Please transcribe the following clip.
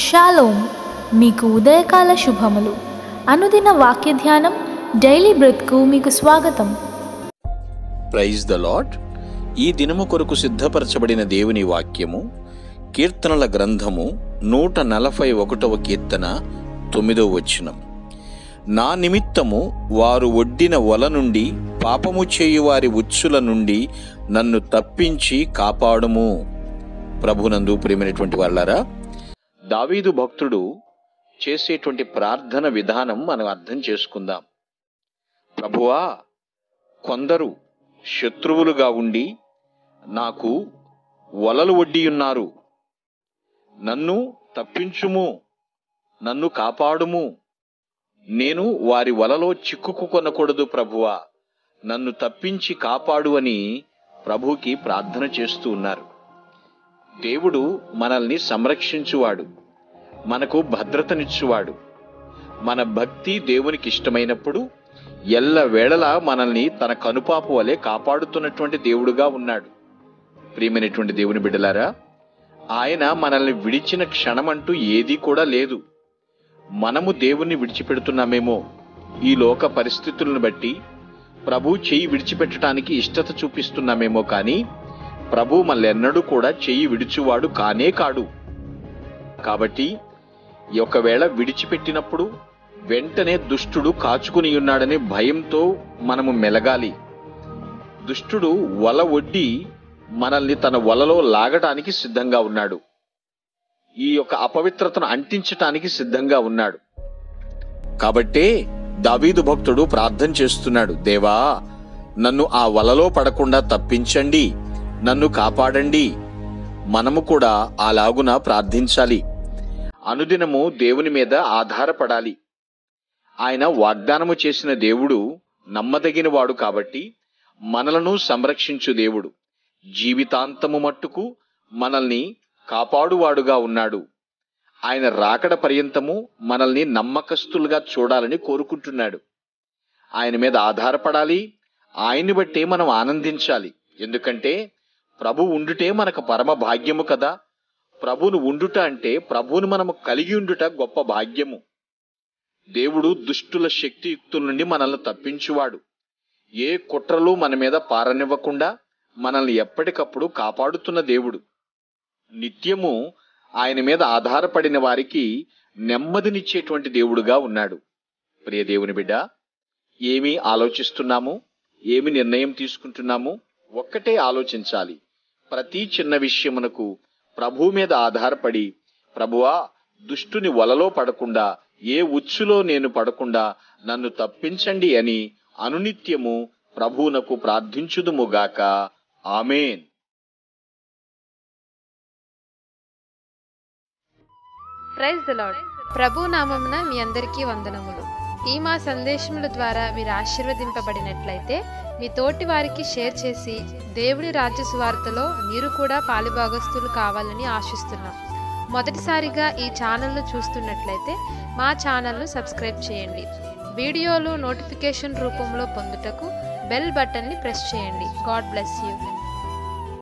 Shalom, మీకు ఉదయకాల శుభములు. అనుదిన వాక్య ధ్యానం డైలీ బ్రెత్కు మీకు స్వాగతం. Praise the Lord. ఈ దినము కొరకు సిద్ధపరచబడిన దేవుని వాక్యము కీర్తనల గ్రంథము 141వ కీర్తన 9వ వచనం. నా నిమిత్తము వారు ఒడ్డిన వల నుండి, పాపము చేయువారి ఉచ్చుల నుండి నన్ను తప్పించి కాపాడుము. ప్రభునందు ప్రియమైనటువంటి వాళ్ళారా, దావీదు భక్తుడు చేసేటువంటి ప్రార్థన విధానం మనం అర్థం చేసుకుందాం. ప్రభువా, కొందరు శత్రువులుగా ఉండి నాకు వలలు ఒడ్డియున్నారు, నన్ను తప్పించుము, నన్ను కాపాడుము, నేను వారి వలలో చిక్కుకొనకూడదు ప్రభువా, నన్ను తప్పించి కాపాడు అని ప్రభుకి ప్రార్థన చేస్తూ ఉన్నారు. దేవుడు మనల్ని సంరక్షించువాడు, మనకు భద్రతనిచ్చువాడు. మన భక్తి దేవునికి ఇష్టమైనప్పుడు ఎల్లవేళలా మనల్ని తన కనుపాపు వలె కాపాడుతున్నటువంటి దేవుడుగా ఉన్నాడు. ప్రియమైనటువంటి దేవుని బిడ్డలారా, ఆయన మనల్ని విడిచిన క్షణమంటూ ఏదీ కూడా లేదు. మనము దేవుణ్ణి విడిచిపెడుతున్నామేమో, ఈ లోక పరిస్థితులను బట్టి ప్రభు చెయ్యి విడిచిపెట్టడానికి ఇష్టత చూపిస్తున్నామేమో, కానీ ప్రభు మళ్ళెన్నడూ కూడా చెయ్యి విడిచువాడు కానే కాడు. కాబట్టి ఒకవేళ విడిచిపెట్టినప్పుడు వెంటనే దుష్టుడు కాచుకుని ఉన్నాడనే భయంతో మనము మెలగాలి. దుష్టుడు వల ఒడ్డి మనల్ని తన వలలో లాగటానికి సిద్ధంగా ఉన్నాడు. ఈ యొక్క అపవిత్రతను అంటించటానికి సిద్ధంగా ఉన్నాడు. కాబట్టే దావీదు భక్తుడు ప్రార్థన చేస్తున్నాడు, దేవా, నన్ను ఆ వలలో పడకుండా తప్పించండి, నన్ను కాపాడండి. మనము కూడా అలాగున ప్రార్థించాలి. అనుదినము దేవుని మీద ఆధారపడాలి. ఆయన వాగ్దానము చేసిన దేవుడు నమ్మదగిన వాడు కాబట్టి మనలను సంరక్షించు దేవుడు. జీవితాంతము మట్టుకు మనల్ని కాపాడువాడుగా ఉన్నాడు. ఆయన రాకడ పర్యంతము మనల్ని నమ్మకస్తులుగా చూడాలని కోరుకుంటున్నాడు. ఆయన మీద ఆధారపడాలి. ఆయన్ని బట్టే మనం ఆనందించాలి. ఎందుకంటే ప్రభు ఉండుటే మనకు పరమ భాగ్యము కదా. ప్రభువును ఉండుట అంటే ప్రభువును మనము కలిగి ఉండుట గొప్ప భాగ్యము. దేవుడు దుష్టుల శక్తియుక్తుల నుండి మనల్ని తప్పించువాడు. ఏ కుట్రలు మన మీద పారనివ్వకుండా మనల్ని ఎప్పటికప్పుడు కాపాడుతున్న దేవుడు. నిత్యము ఆయన మీద ఆధారపడిన వారికి నెమ్మదినిచ్చేటువంటి దేవుడుగా ఉన్నాడు. ప్రియ దేవుని బిడ్డ, ఏమి ఆలోచిస్తున్నాము, ఏమి నిర్ణయం తీసుకుంటున్నాము? ఒక్కటే ఆలోచించాలి. ప్రతి చిన్న విషయమునకు ప్రభు మీద ఆధారపడి, ప్రభువా, దుష్టుని వలలో పడకుండా, ఏ ఉచ్చులో నేను పడకుండా నన్ను తప్పించండి అని అనునిత్యము ప్రభువునకు ప్రార్థించుదుముగాక. ఆమేన్. Praise the Lord. ప్రభు నామమున మీ అందరికీ వందనములు. ఈ మా సందేశముల ద్వారా మీరు ఆశీర్వదింపబడినట్లయితే మీ తోటి వారికి షేర్ చేసి దేవుని రాజ్య సువార్తలో మీరు కూడా పాలుభాగస్తులు కావాలని ఆశిస్తున్నాం. మొదటిసారిగా ఈ ఛానల్ను చూస్తున్నట్లయితే మా ఛానల్ను సబ్స్క్రైబ్ చేయండి. వీడియోలు నోటిఫికేషన్ రూపంలో పొందుటకు బెల్ బటన్ని ప్రెస్ చేయండి. God bless you.